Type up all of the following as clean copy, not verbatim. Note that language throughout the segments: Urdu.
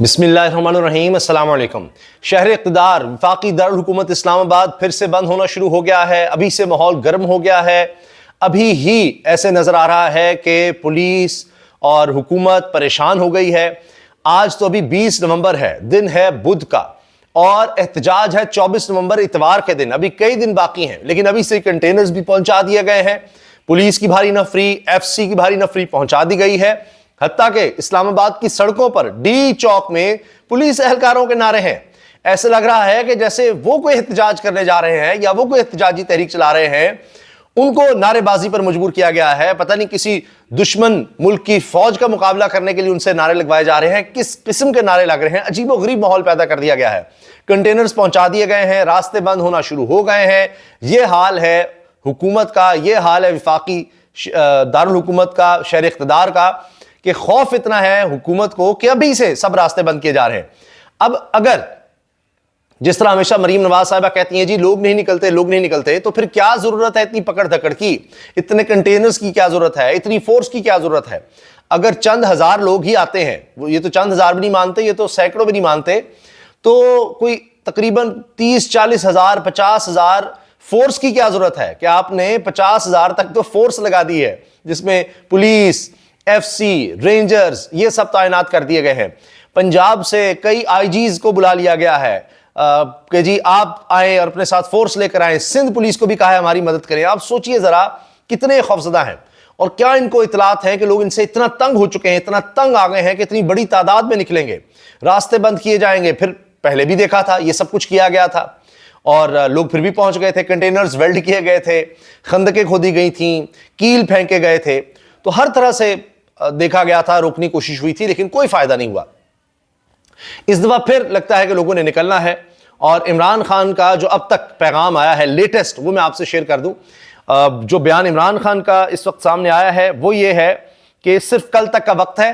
بسم اللہ الرحمن الرحیم، السلام علیکم۔ شہر اقتدار وفاقی دارالحکومت اسلام آباد پھر سے بند ہونا شروع ہو گیا ہے۔ ابھی سے ماحول گرم ہو گیا ہے۔ ابھی ہی ایسے نظر آ رہا ہے کہ پولیس اور حکومت پریشان ہو گئی ہے۔ آج تو ابھی 20 نومبر ہے، دن ہے بدھ کا، اور احتجاج ہے 24 نومبر اتوار کے دن۔ ابھی کئی دن باقی ہیں، لیکن ابھی سے کنٹینرز بھی پہنچا دیے گئے ہیں۔ پولیس کی بھاری نفری، ایف سی کی بھاری نفری پہنچا دی گئی ہے۔ حتیٰ کہ اسلام آباد کی سڑکوں پر ڈی چوک میں پولیس اہلکاروں کے نعرے ہیں۔ ایسے لگ رہا ہے کہ جیسے وہ کوئی احتجاج کرنے جا رہے ہیں یا وہ کوئی احتجاجی تحریک چلا رہے ہیں، ان کو نعرے بازی پر مجبور کیا گیا ہے۔ پتہ نہیں کسی دشمن ملک کی فوج کا مقابلہ کرنے کے لیے ان سے نعرے لگوائے جا رہے ہیں، کس قسم کے نعرے لگ رہے ہیں۔ عجیب و غریب ماحول پیدا کر دیا گیا ہے۔ کنٹینرز پہنچا دیے گئے ہیں، راستے بند ہونا شروع ہو گئے ہیں۔ یہ حال ہے حکومت کا، یہ حال ہے وفاقی دارالحکومت کا، شہر اقتدار کا، کہ خوف اتنا ہے حکومت کو کہ ابھی سے سب راستے بند کیے جا رہے ہیں۔ اب اگر جس طرح ہمیشہ مریم نواز صاحبہ کہتی ہیں جی لوگ نہیں نکلتے، تو پھر کیا ضرورت ہے اتنی پکڑ دھکڑ کی؟ اتنے کنٹینرز کی کیا ضرورت ہے؟ اتنی فورس کی کیا ضرورت ہے؟ اگر چند ہزار لوگ ہی آتے ہیں، یہ تو چند ہزار بھی نہیں مانتے، یہ تو سینکڑوں بھی نہیں مانتے، تو کوئی تقریباً 30-40 ہزار 50 ہزار فورس کی کیا ضرورت ہے کہ آپ نے 50 ہزار تک تو فورس لگا دی ہے، جس میں پولیس، ایف سی، رینجرز، یہ سب تعینات کر دیے گئے ہیں۔ پنجاب سے کئی آئی جیز کو بلا لیا گیا ہے کہ جی آپ آئیں اور اپنے ساتھ فورس لے کر آئیں۔ سندھ پولیس کو بھی کہا ہے ہماری مدد کریں۔ آپ سوچئے ذرا کتنے خوفزدہ ہیں، اور کیا ان کو اطلاعات ہیں کہ لوگ ان سے اتنا تنگ ہو چکے ہیں، اتنا تنگ آ گئے ہیں کہ اتنی بڑی تعداد میں نکلیں گے، راستے بند کیے جائیں گے۔ پھر پہلے بھی دیکھا تھا یہ سب کچھ کیا گیا تھا، اور لوگ پھر بھی پہنچ گئے تھے، کنٹینرز ویلڈ کیے گئے تھے، خندقیں کھودی گئی تھیں، کیل پھینکے گئے تھے، تو ہر طرح سے دیکھا گیا تھا، روکنے کی کوشش ہوئی تھی، لیکن کوئی فائدہ نہیں ہوا۔ اس دفعہ پھر لگتا ہے کہ لوگوں نے نکلنا ہے، اور عمران خان کا جو اب تک پیغام آیا ہے لیٹسٹ، وہ میں آپ سے شیئر کر دوں۔ جو بیان عمران خان کا اس وقت سامنے آیا ہے وہ یہ ہے کہ صرف کل تک کا وقت ہے،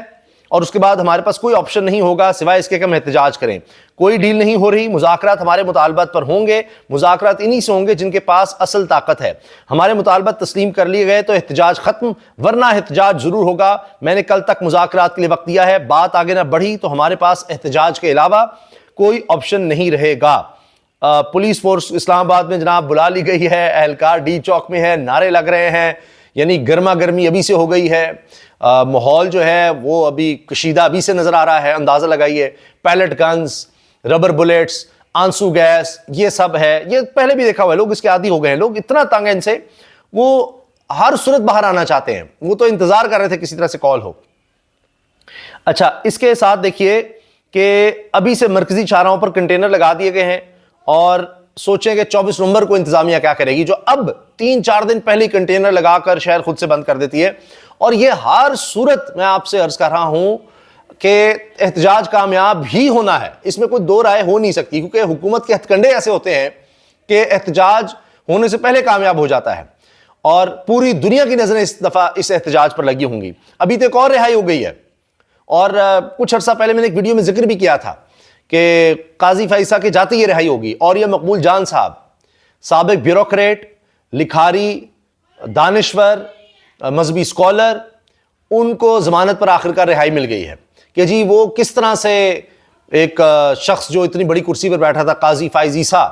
اور اس کے بعد ہمارے پاس کوئی آپشن نہیں ہوگا سوائے اس کے کہ ہم احتجاج کریں۔ کوئی ڈیل نہیں ہو رہی، مذاکرات ہمارے مطالبات پر ہوں گے، مذاکرات انہی سے ہوں گے جن کے پاس اصل طاقت ہے۔ ہمارے مطالبات تسلیم کر لیے گئے تو احتجاج ختم، ورنہ احتجاج ضرور ہوگا۔ میں نے کل تک مذاکرات کے لیے وقت دیا ہے، بات آگے نہ بڑھی تو ہمارے پاس احتجاج کے علاوہ کوئی آپشن نہیں رہے گا۔ پولیس فورس اسلام آباد میں جناب بلا لی گئی ہے، اہلکار ڈی چوک میں ہے، نعرے لگ رہے ہیں، یعنی گرما گرمی ابھی سے ہو گئی ہے۔ ماحول جو ہے وہ ابھی کشیدہ ابھی سے نظر آ رہا ہے، اندازہ لگائیے۔ پیلٹ گنز، ربر بلیٹس، آنسو گیس، یہ سب ہے، یہ پہلے بھی دیکھا ہوا ہے، لوگ اس کے عادی ہو گئے ہیں۔ لوگ اتنا تنگ ہیں ان سے، وہ ہر صورت باہر آنا چاہتے ہیں، وہ تو انتظار کر رہے تھے کسی طرح سے کال ہو۔ اچھا، اس کے ساتھ دیکھیے کہ ابھی سے مرکزی چوراہوں پر کنٹینر لگا دیے گئے ہیں، اور سوچیں کہ 24 نومبر کو انتظامیہ کیا کرے گی، جو اب 3-4 دن پہلے کنٹینر لگا کر شہر خود سے بند کر دیتی ہے۔ اور یہ ہر صورت میں آپ سے عرض کر رہا ہوں کہ احتجاج کامیاب ہی ہونا ہے، اس میں کوئی دو رائے ہو نہیں سکتی، کیونکہ حکومت کے ہتھ کنڈے ایسے ہوتے ہیں کہ احتجاج ہونے سے پہلے کامیاب ہو جاتا ہے، اور پوری دنیا کی نظریں اس دفعہ اس احتجاج پر لگی ہوں گی۔ ابھی تو ایک اور رہائی ہو گئی ہے، اور کچھ عرصہ پہلے میں نے ایک ویڈیو میں ذکر بھی کیا تھا کہ قاضی فائزہ کے جاتے یہ رہائی ہوگی۔ اور یہ مقبول جان صاحب، سابق بیوروکریٹ، لکھاری، دانشور، مذہبی اسکالر، ان کو ضمانت پر آخر کار رہائی مل گئی ہے کہ جی وہ کس طرح سے ایک شخص جو اتنی بڑی کرسی پر بیٹھا تھا، قاضی فائز عیسیٰ،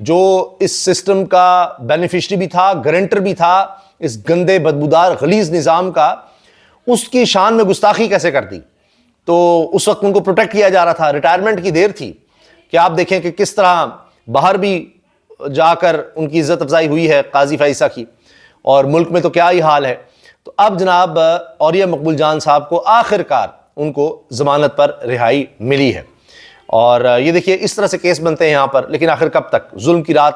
جو اس سسٹم کا بینیفیشری بھی تھا، گارنٹر بھی تھا اس گندے بدبودار غلیظ نظام کا، اس کی شان میں گستاخی کیسے کر دی۔ تو اس وقت ان کو پروٹیکٹ کیا جا رہا تھا، ریٹائرمنٹ کی دیر تھی، کہ آپ دیکھیں کہ کس طرح باہر بھی جا کر ان کی عزت افزائی ہوئی ہے قاضی فائزہ کی، اور ملک میں تو کیا ہی حال ہے۔ تو اب جناب اوریہ مقبول جان صاحب کو آخر کار ان کو ضمانت پر رہائی ملی ہے، اور یہ دیکھیے اس طرح سے کیس بنتے ہیں یہاں پر، لیکن آخر کب تک؟ ظلم کی رات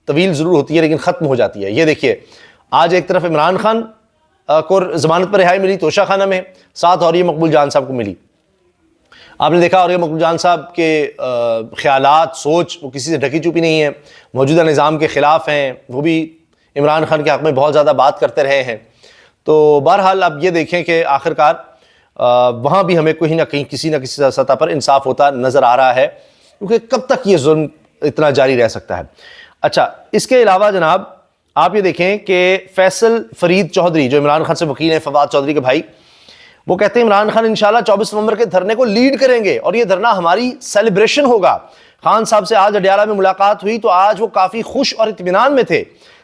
طویل ضرور ہوتی ہے لیکن ختم ہو جاتی ہے۔ یہ دیکھیے آج ایک طرف عمران خان کو ضمانت پر رہائی ملی توشہ خانہ میں، ساتھ اوریہ مقبول جان صاحب کو ملی۔ آپ نے دیکھا اوریہ مقبول جان صاحب کے خیالات، سوچ، وہ کسی سے ڈھکی چھپی نہیں ہے، موجودہ نظام کے خلاف ہیں، وہ بھی عمران خان کے حق میں بہت زیادہ بات کرتے رہے ہیں۔ تو بہرحال اب یہ دیکھیں کہ آخر کار وہاں بھی ہمیں کہیں نہ کہیں کسی نہ کسی سطح پر انصاف ہوتا نظر آ رہا ہے، کیونکہ کب تک یہ ظلم اتنا جاری رہ سکتا ہے۔ اچھا، اس کے علاوہ جناب آپ یہ دیکھیں کہ فیصل فرید چودھری جو عمران خان سے وکیل ہیں، فواد چودھری کے بھائی، وہ کہتے ہیں عمران خان انشاءاللہ 24 نومبر کے دھرنے کو لیڈ کریں گے اور یہ دھرنا ہماری سیلیبریشن ہوگا. خان صاحب سے آج اڈیالہ میں ملاقات ہوئی تو آج وہ کافی خوش اور اطمینان میں تھے.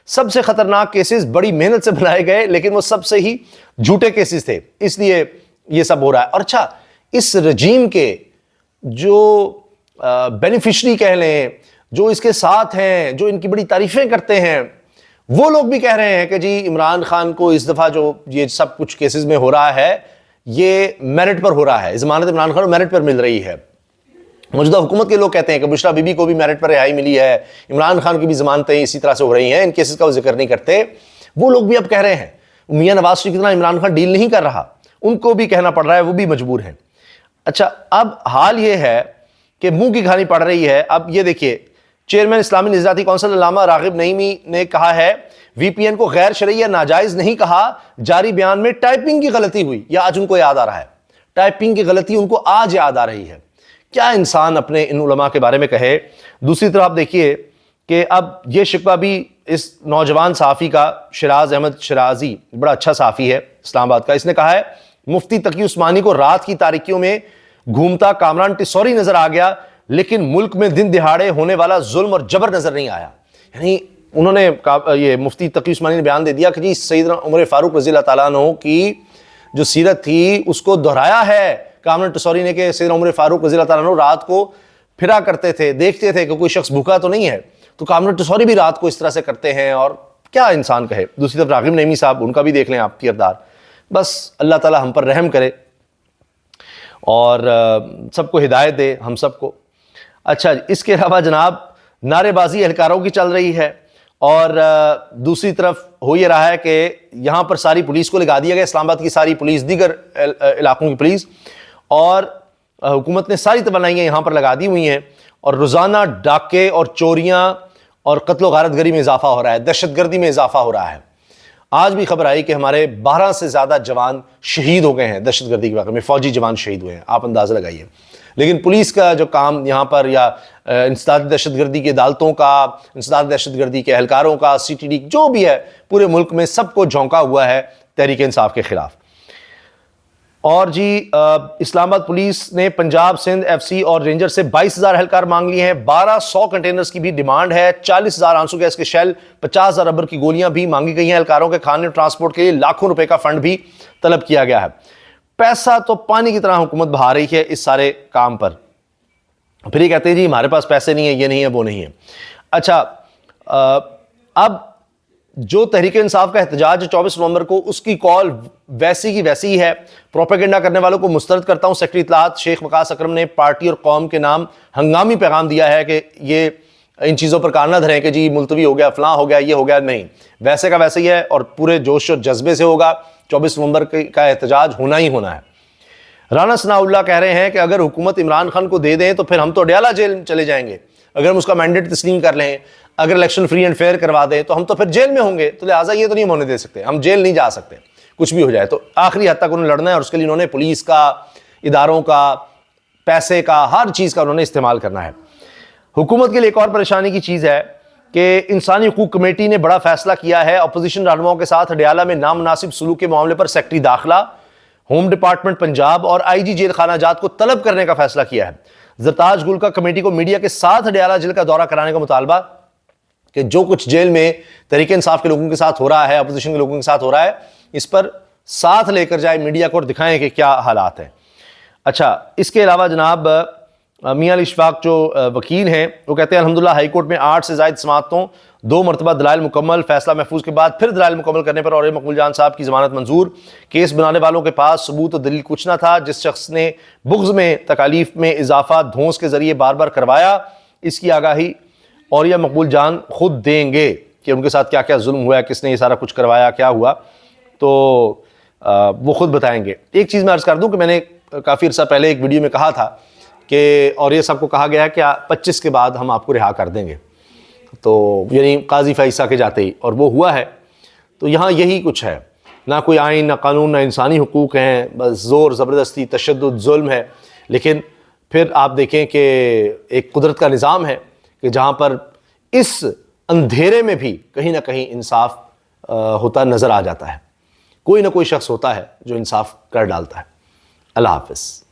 سب سے خطرناک کیسز بڑی محنت سے بنائے گئے لیکن وہ سب سے ہی جھوٹے کیسز تھے, اس لیے یہ سب ہو رہا ہے. اور اچھا, اس رجیم کے جو بینیفیشری کہہ لیں, جو اس کے ساتھ ہیں, جو ان کی بڑی تعریفیں کرتے ہیں, وہ لوگ بھی کہہ رہے ہیں کہ جی عمران خان کو اس دفعہ جو یہ سب کچھ کیسز میں ہو رہا ہے یہ میرٹ پر ہو رہا ہے, ضمانت عمران خان کو میرٹ پر مل رہی ہے. موجودہ حکومت کے لوگ کہتے ہیں کہ بشرا بی بی کو بھی میرٹ پر رہائی ملی ہے, عمران خان کی بھی ضمانتیں اسی طرح سے ہو رہی ہیں, ان کیسز کا وہ ذکر نہیں کرتے. وہ لوگ بھی اب کہہ رہے ہیں میاں نواز شریف کی طرح عمران خان ڈیل نہیں کر رہا, ان کو بھی کہنا پڑ رہا ہے, وہ بھی مجبور ہیں. اچھا, اب حال یہ ہے کہ منہ کی کہانی پڑ رہی ہے. اب یہ دیکھیے, چیئرمین اسلامی نظاتی کونسل علامہ راغب نعیمی نے کہا ہے وی پی این کو غیر شرعی یا ناجائز نہیں کہا, جاری بیان میں ٹائپنگ کی غلطی ہوئی. یہ آج ان کو یاد آ رہا ہے, ٹائپنگ کی غلطی ان کو آج یاد آ رہی ہے. کیا انسان اپنے ان علماء کے بارے میں کہے. دوسری طرف آپ دیکھیے کہ اب یہ شکوہ بھی اس نوجوان صحافی کا, شراز احمد شرازی, بڑا اچھا صحافی ہے اسلام آباد کا, اس نے کہا ہے مفتی تقی عثمانی کو رات کی تاریکیوں میں گھومتا کامران ٹسوری نظر آ گیا لیکن ملک میں دن دہاڑے ہونے والا ظلم اور جبر نظر نہیں آیا. یعنی انہوں نے یہ مفتی تقی عثمانی نے بیان دے دیا کہ جی سیدنا عمر فاروق رضی اللہ تعالیٰ عنہ کی جو سیرت تھی اس کو دہرایا ہے کامران ٹسوری نے کہ سیدنا عمر فاروق رضی اللہ تعالیٰ عنہ رات کو پھرا کرتے تھے, دیکھتے تھے کہ کوئی شخص بھوکا تو نہیں ہے, تو کامران ٹسوری بھی رات کو اس طرح سے کرتے ہیں. اور کیا انسان کہے. دوسری طرف راغب نعیمی صاحب, ان کا بھی دیکھ لیں آپ کردار. بس اللہ تعالیٰ ہم پر رحم کرے اور سب کو ہدایت دے, ہم سب کو. اچھا, اس کے علاوہ جناب نعرے بازی اہلکاروں کی چل رہی ہے اور دوسری طرف ہو یہ رہا ہے کہ یہاں پر ساری پولیس کو لگا دیا گیا, اسلام آباد کی ساری پولیس, دیگر علاقوں کی پولیس, اور حکومت نے ساری توانائیاں یہاں پر لگا دی ہوئی ہیں. اور روزانہ ڈاکے اور چوریاں اور قتل و غارت گری میں اضافہ ہو رہا ہے, دہشت گردی میں اضافہ ہو رہا ہے. آج بھی خبر آئی کہ ہمارے 12 سے زیادہ جوان شہید ہو گئے ہیں دہشت گردی کے واقعے میں, فوجی جوان شہید ہوئے ہیں, آپ اندازہ لگائیے. لیکن پولیس کا جو کام یہاں پر, یا انسداد دہشت گردی کے عدالتوں کا, انسداد دہشت گردی کے اہلکاروں کا, سی ٹی ڈی جو بھی ہے, پورے ملک میں سب کو جھونکا ہوا ہے تحریک انصاف کے خلاف. اور جی اسلام آباد پولیس نے پنجاب, سندھ ایف سی اور رینجر سے 22,000 اہلکار مانگ لیے ہیں. 1200 کنٹینرز کی بھی ڈیمانڈ ہے. 40,000 آنسو گیس کے شیل, 50,000 ربر کی گولیاں بھی مانگی گئی ہیں. اہلکاروں کے کھانے اور ٹرانسپورٹ کے لیے لاکھوں روپے کا فنڈ بھی طلب کیا گیا ہے. پیسہ تو پانی کی طرح حکومت بہا رہی ہے اس سارے کام پر. پھر یہ کہتے ہیں جی ہمارے پاس پیسے نہیں ہیں, یہ نہیں ہے, وہ نہیں ہے. اچھا, اب جو تحریک انصاف کا احتجاج 24 نومبر کو, اس کی کال ویسی کی ویسی ہی ہے. پروپیگنڈا کرنے والوں کو مسترد کرتا ہوں. سیکرٹری اطلاعات شیخ وقاص اکرم نے پارٹی اور قوم کے نام ہنگامی پیغام دیا ہے کہ یہ ان چیزوں پر کان نہ دھریں کہ جی ملتوی ہو گیا, فلاں ہو گیا, یہ ہو گیا. نہیں, ویسے کا ویسے ہی ہے اور پورے جوش اور جذبے سے ہوگا. 24 نومبر کا احتجاج ہونا ہی ہونا ہے. رانا ثناء اللہ کہہ رہے ہیں کہ اگر حکومت عمران خان کو دے دیں تو پھر ہم تو اڈیالہ جیل چلے جائیں گے. اگر ہم اس کا مینڈیٹ تسلیم کر لیں, اگر الیکشن فری اینڈ فیئر کروا دیں تو ہم تو پھر جیل میں ہوں گے. تو لہٰذا یہ تو نہیں ہونے دے سکتے, ہم جیل نہیں جا سکتے, کچھ بھی ہو جائے. تو آخری حد تک انہوں نے لڑنا ہے اور اس کے لیے انہوں نے پولیس کا, اداروں کا, پیسے کا, ہر چیز کا انہوں نے استعمال کرنا ہے. حکومت کے لیے ایک اور پریشانی کی چیز ہے کہ انسانی حقوق کمیٹی نے بڑا فیصلہ کیا ہے. اپوزیشن رہنماؤں کے ساتھ اڈیالہ میں نامناسب سلوک کے معاملے پر سیکرٹری داخلہ, ہوم ڈپارٹمنٹ پنجاب اور آئی جی جیل خانہ جات کو طلب کرنے کا فیصلہ کیا ہے. زرتاج گل کا کمیٹی کو میڈیا کے ساتھ اڈیالہ جیل کا دورہ کرانے کا مطالبہ کہ جو کچھ جیل میں تحریک انصاف کے لوگوں کے ساتھ ہو رہا ہے, اپوزیشن کے لوگوں کے ساتھ ہو رہا ہے, اس پر ساتھ لے کر جائے میڈیا کو اور دکھائیں کہ کیا حالات ہیں. اچھا, اس کے علاوہ جناب میاں علی اشفاق جو وکیل ہیں وہ کہتے ہیں الحمدللہ ہائی کورٹ میں 8 سے زائد سماعتوں, 2 مرتبہ دلائل مکمل, فیصلہ محفوظ کے بعد پھر دلائل مکمل کرنے پر اور مقبول جان صاحب کی ضمانت منظور. کیس بنانے والوں کے پاس ثبوت و دلیل کچھ نہ تھا. جس شخص نے بغض میں تکالیف میں اضافہ دھونس کے ذریعے بار بار کروایا, اس کی آگاہی اور یہ مقبول جان خود دیں گے کہ ان کے ساتھ کیا کیا ظلم ہوا ہے, کس نے یہ سارا کچھ کروایا, کیا ہوا, تو وہ خود بتائیں گے. ایک چیز میں عرض کر دوں کہ میں نے کافی عرصہ پہلے ایک ویڈیو میں کہا تھا کہ, اور یہ سب کو کہا گیا ہے کہ 25 کے بعد ہم آپ کو رہا کر دیں گے, تو یعنی قاضی فیصلہ کے جاتے ہی, اور وہ ہوا ہے. تو یہاں یہی کچھ ہے, نہ کوئی آئین, نہ قانون, نہ انسانی حقوق ہیں, بس زور زبردستی, تشدد, ظلم ہے. لیکن پھر آپ دیکھیں کہ ایک قدرت کا نظام ہے کہ جہاں پر اس اندھیرے میں بھی کہیں نہ کہیں انصاف ہوتا نظر آ جاتا ہے. کوئی نہ کوئی شخص ہوتا ہے جو انصاف کر ڈالتا ہے. اللہ حافظ.